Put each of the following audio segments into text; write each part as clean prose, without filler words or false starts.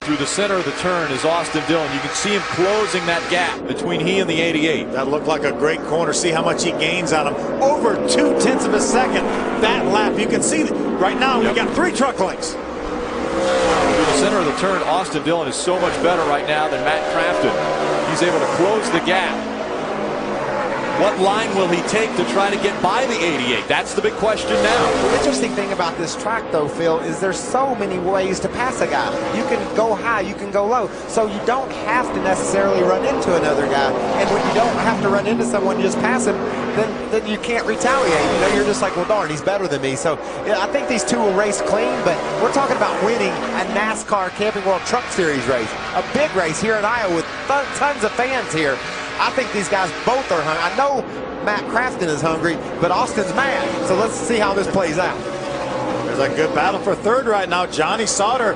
through the center of the turn is Austin Dillon. You can see him closing that gap between he and the 88. That looked like a great corner. See how much he gains on him. Over 0.2 of a second that lap. You can see that right now we got 3 truck lengths. Through the center of the turn, Austin Dillon is so much better right now than Matt Crafton. He's able to close the gap. What line will he take to try to get by the 88? That's the big question now. The interesting thing about this track, though, Phil, is there's so many ways to pass a guy. You can go high, you can go low. So you don't have to necessarily run into another guy. And when you don't have to run into someone, you just pass him, then you can't retaliate. You know, you're just like, well, darn, he's better than me. So yeah, I think these two will race clean, but we're talking about winning a NASCAR Camping World Truck Series race. A big race here in Iowa with tons of fans here. I think these guys both are hungry. I know Matt Crafton is hungry, but Austin's mad. So let's see how this plays out. There's a good battle for third right now. Johnny Sauter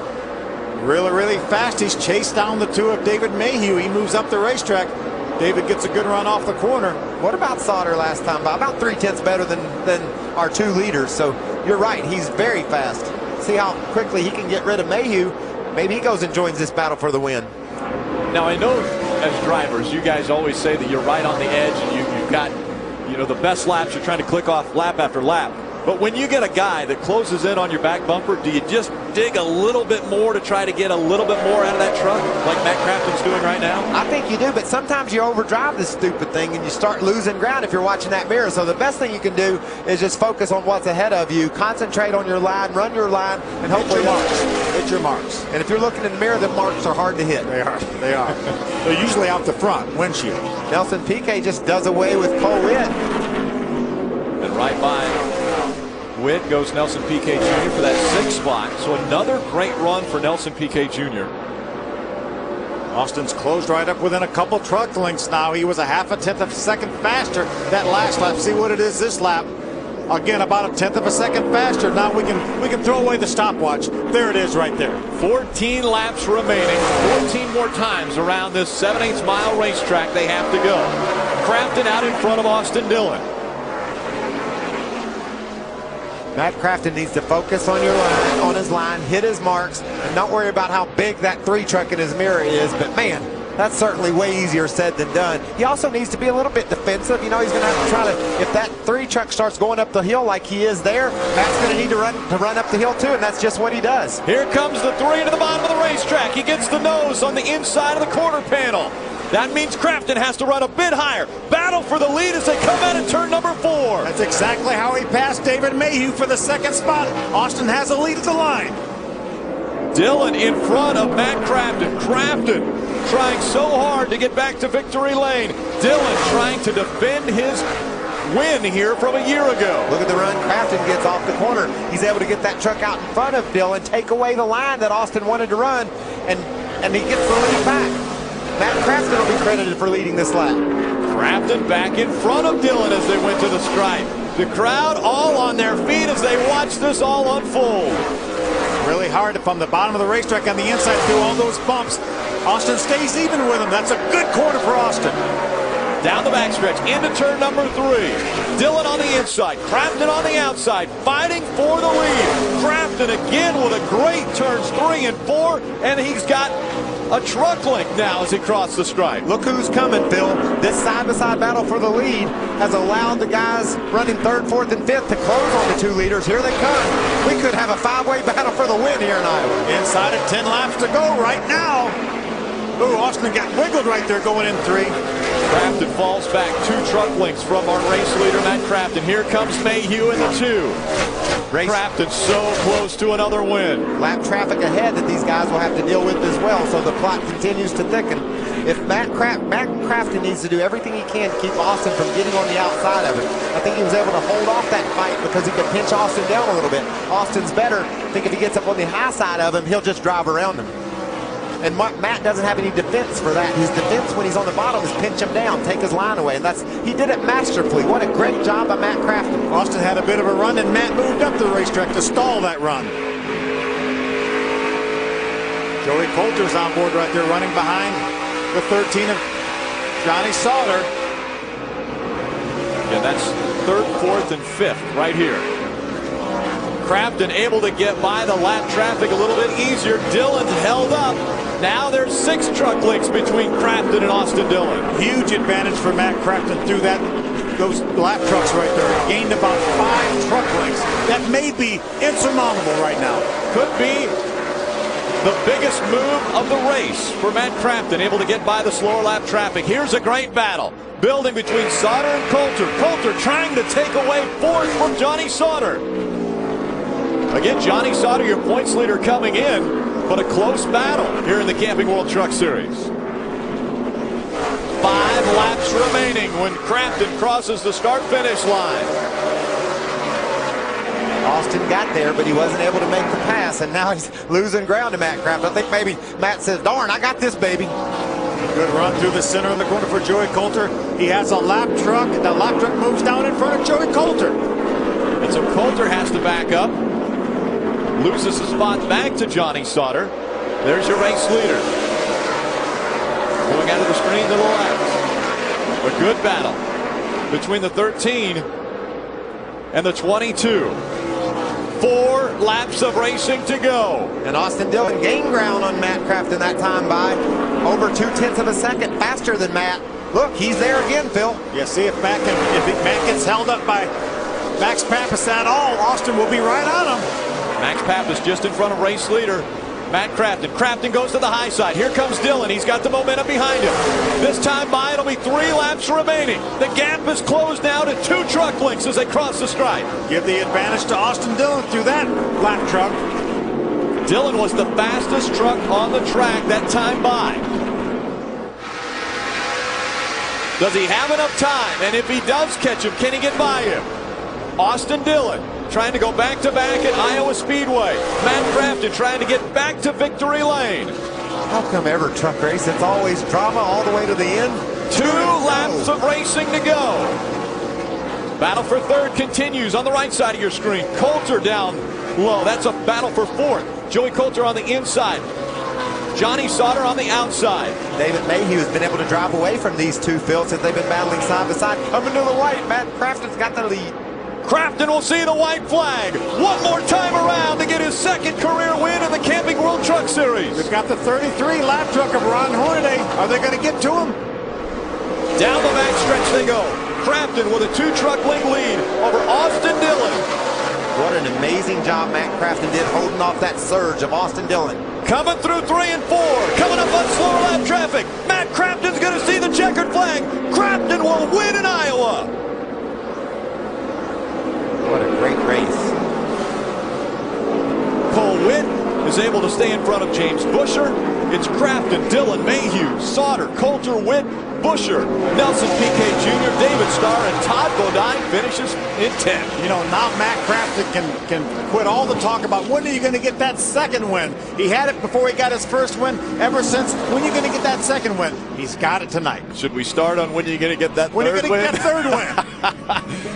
really fast. He's chased down the 2 of David Mayhew. He moves up the racetrack. David gets a good run off the corner. What about Sauter last time? About 0.3 better than our 2 leaders. So you're right. He's very fast. See how quickly he can get rid of Mayhew. Maybe he goes and joins this battle for the win. Now, I know as drivers, you guys always say that you're right on the edge and you've got, you know, the best laps. You're trying to click off lap after lap. But when you get a guy that closes in on your back bumper, do you just dig a little bit more to try to get a little bit more out of that truck like Matt Crafton's doing right now? I think you do, but sometimes you overdrive this stupid thing and you start losing ground if you're watching that mirror. So the best thing you can do is just focus on what's ahead of you, concentrate on your line, run your line, and hopefully hit your marks. And if you're looking in the mirror, the marks are hard to hit. They are. They are. They're usually out the front, windshield. Nelson Piquet just does away with Cole Witt. And right by Witt goes Nelson Piquet Jr. for that 6th spot. So another great run for Nelson Piquet Jr. Austin's closed right up within a couple truck lengths now. He was a 0.5 of a second faster that last lap. See what it is this lap. Again, about 1/10 of a second faster. Now we can throw away the stopwatch. There it is right there. 14 laps remaining. 14 more times around this 7/8 mile racetrack they have to go. Crafton out in front of Austin Dillon. Matt Crafton needs to focus on your line, on his line, hit his marks, and not worry about how big that 3 truck in his mirror is. But man, that's certainly way easier said than done. He also needs to be a little bit defensive. You know, he's going to have to try to, if that 3 truck starts going up the hill like he is there, Matt's going to need to run up the hill too, and that's just what he does. Here comes the 3 to the bottom of the racetrack. He gets the nose on the inside of the quarter panel. That means Crafton has to run a bit higher. Battle for the lead as they come out in turn number 4. That's exactly how he passed David Mayhew for the 2nd spot. Austin has a lead at the line. Dillon in front of Matt Crafton. Crafton trying so hard to get back to victory lane. Dillon trying to defend his win here from a year ago. Look at the run Crafton gets off the corner. He's able to get that truck out in front of Dillon, take away the line that Austin wanted to run, and he gets the lead back. Matt Crafton will be credited for leading this lap. Crafton back in front of Dillon as they went to the stripe. The crowd all on their feet as they watch this all unfold. Really hard from the bottom of the racetrack on the inside through all those bumps. Austin stays even with him. That's a good corner for Austin. Down the backstretch into turn number 3. Dillon on the inside, Crafton on the outside, fighting for the lead. Crafton again with a great turns 3 and 4, and he's got a truck length now as he crosses the stripe. Look who's coming, Phil. This side-by-side battle for the lead has allowed the guys running 3rd, 4th, and 5th to close on the 2 leaders. Here they come. We could have a 5-way battle for the win here in Iowa. Inside of 10 laps to go right now. Ooh, Austin got wiggled right there going in 3. Crafton falls back 2 truck lengths from our race leader, Matt Crafton. Here comes Mayhew in the 2. Crafton so close to another win. Lap traffic ahead that these guys will have to deal with as well, so the plot continues to thicken. If Matt Crafton needs to do everything he can to keep Austin from getting on the outside of it. I think he was able to hold off that fight because he could pinch Austin down a little bit. Austin's better. I think if he gets up on the high side of him, he'll just drive around him. And Matt doesn't have any defense for that. His defense when he's on the bottom is pinch him down, take his line away. And he did it masterfully. What a great job by Matt Crafton. Austin had a bit of a run, and Matt moved up the racetrack to stall that run. Joey Coulter's on board right there, running behind the 13 of Johnny Sauter. Yeah, that's 3rd, 4th, and 5th right here. Crafton able to get by the lap traffic a little bit easier. Dillon held up. Now there's 6 truck links between Crafton and Austin Dillon. Huge advantage for Matt Crafton through those lap trucks right there. He gained about 5 truck lengths. That may be insurmountable right now. Could be the biggest move of the race for Matt Crafton, able to get by the slower lap traffic. Here's a great battle building between Sauter and Coulter. Coulter trying to take away 4th from Johnny Sauter. Again, Johnny Sauter, your points leader, coming in, but a close battle here in the Camping World Truck Series. 5 laps remaining when Crafton crosses the start-finish line. Austin got there, but he wasn't able to make the pass, and now he's losing ground to Matt Crafton. I think maybe Matt says, darn, I got this, baby. Good run through the center of the corner for Joey Coulter. He has a lap truck. The lap truck moves down in front of Joey Coulter. And so Coulter has to back up. Loses the spot back to Johnny Sauter. There's your race leader. Going out of the screen to the left. A good battle between the 13 and the 22. 4 laps of racing to go. And Austin Dillon gained ground on Matt Crafton that time by over 0.2 of a second faster than Matt. Look, he's there again, Phil. Yeah, see if Matt gets held up by Max Pappas at all, Austin will be right on him. Max Pappas just in front of race leader Matt Crafton. Crafton goes to the high side. Here comes Dillon. He's got the momentum behind him. This time by, it'll be 3 laps remaining. The gap is closed now to 2 truck lengths as they cross the stripe. Give the advantage to Austin Dillon through that lap truck. Dillon was the fastest truck on the track that time by. Does he have enough time? And if he does catch him, can he get by him? Austin Dillon trying to go back-to-back at Iowa Speedway. Matt Crafton trying to get back to victory lane. How come every truck race, it's always drama all the way to the end? 2 laps of racing to go. Battle for 3rd continues on the right side of your screen. Coulter down low. That's a battle for 4th. Joey Coulter on the inside. Johnny Sauter on the outside. David Mayhew has been able to drive away from these 2, Phil, since they've been battling side by side. Coming to the white, Matt Crafton's got the lead. Crafton will see the white flag one more time around to get his 2nd career win in the Camping World Truck Series. They've got the 33 lap truck of Ron Hornaday. Are they going to get to him? Down the backstretch they go. Crafton with a 2 truck length lead over Austin Dillon. What an amazing job Matt Crafton did holding off that surge of Austin Dillon. Coming through 3 and 4. Coming up on slower lap traffic. Matt Crafton's going to see the checkered flag. Crafton will win in Iowa. What a great race. Cole Witt is able to stay in front of James Busher. It's Crafton, Dillon, Mayhew, Sauter, Coulter, Witt, Busher, Nelson Piquet Jr., David Starr, and Todd Bodine finishes in 10th. You know, now Matt Crafton can quit all the talk about when are you going to get that 2nd win. He had it before he got his 1st win. Ever since, when are you going to get that 2nd win? He's got it tonight. Should we start on when are you going to get that 3rd win? When are you going to get that 3rd win?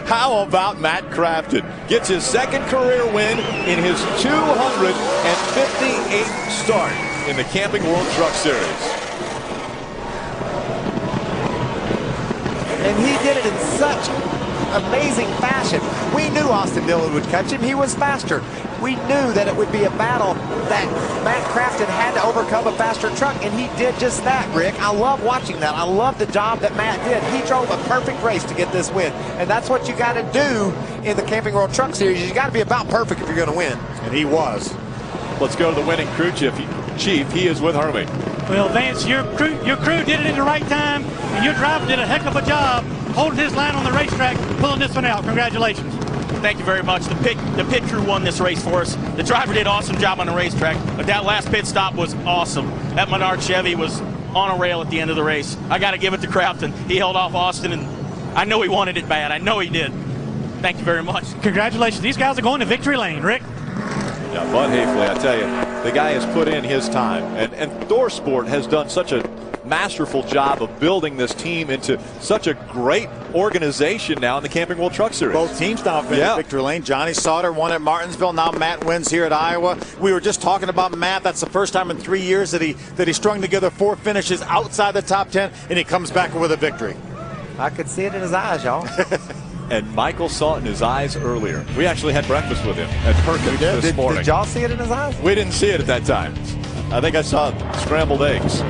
How about Matt Crafton? Gets his 2nd career win in his 258th start in the Camping World Truck Series. And he did it in such amazing fashion. We knew Austin Dillon would catch him. He was faster. We knew that it would be a battle that Matt Crafton had to overcome a faster truck, and he did just that, Rick. I love watching that. I love the job that Matt did. He drove a perfect race to get this win, and that's what you got to do in the Camping World Truck Series. You got to be about perfect if you're going to win. And he was. Let's go to the winning crew chief. He is with Hermie. Well, Vance, your crew did it in the right time, and your driver did a heck of a job holding his line on the racetrack, pulling this one out. Congratulations. Thank you very much. The pit crew won this race for us. The driver did an awesome job on the racetrack, but that last pit stop was awesome. That Menard Chevy was on a rail at the end of the race. I got to give it to Crafton. He held off Austin, and I know he wanted it bad. I know he did. Thank you very much. Congratulations. These guys are going to victory lane, Rick. Yeah, Bud Hafley, I tell you, the guy has put in his time. And Thor Sport has done such a masterful job of building this team into such a great organization now in the Camping World Truck Series. Both teams now have been in victory lane. Johnny Sauter won at Martinsville. Now Matt wins here at Iowa. We were just talking about Matt. That's the first time in 3 years that he strung together 4 finishes outside the top 10, and he comes back with a victory. I could see it in his eyes, y'all. And Michael saw it in his eyes earlier. We actually had breakfast with him at Perkins this morning. Did y'all see it in his eyes? We didn't see it at that time. I think I saw scrambled eggs.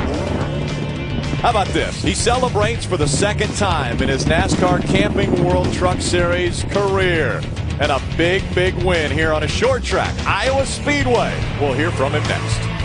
How about this? He celebrates for the second time in his NASCAR Camping World Truck Series career. And a big, big win here on a short track, Iowa Speedway. We'll hear from him next.